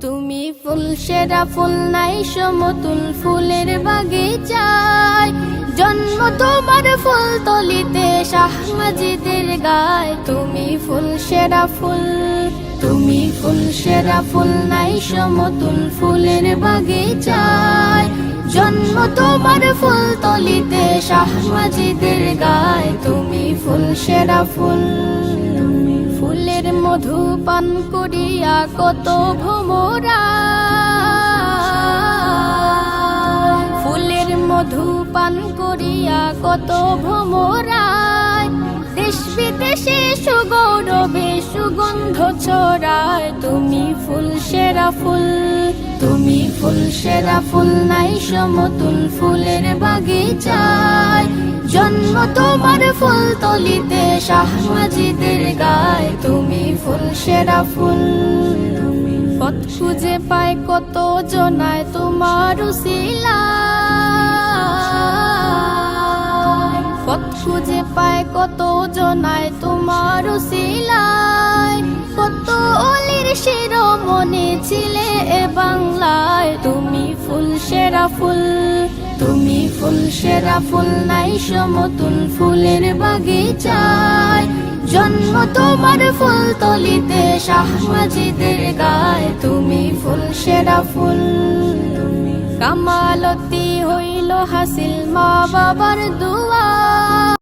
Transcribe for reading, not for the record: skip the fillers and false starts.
তুমি ফুল সেরা ফুল নাই সমতুল ফুলের বাগিচায়, জন্ম তোমার ফুল তলিতে শাহ মাজিদের গায়। তুমি ফুল সেরা ফুল, তুমি ফুল সেরা ফুল নাই সমতুল ফুলের বাগিচায়, জন্ম তোমার ফুল তলিতে শাহ মাজিদের গায়। তুমি ফুল সেরা ফুল, ফুলের মধু পান করিয়া কত ভোমরা, ফুলের মধু পান করিয়া কত ভোমরা, দেশ বিদেশে সুগৌরবে সুগন্ধ ছড়ায়। তুমি ফুল সেরা ফুল, তুমি ফুল সেরা ফুল নাই সমতুল ফুলের বাগিচায়, জন্ম তোমার ফুল তলিতে শাহ মাজিদের গায়। তুমি ফুল সেরা ফুল, পথ খুঁজে পায় কত জনায় তোমার উসিলায়, পথ খুঁজে পায় কত জনায় তোমার উসিলায়, কত অলির শিরোমণি ছিলে এ বাংলায়। তুমি ফুল সেরা ফুল, তুমি ফুল সেরা ফুল নাই সমতুল ফুলের বাগিচায়, জন্ম তোমার ফুল তলিতে শাহ মাজিদের গায়। তুমি ফুল সেরা ফুল, কামালতি হইল হাসিল মা বাবার দুয়া।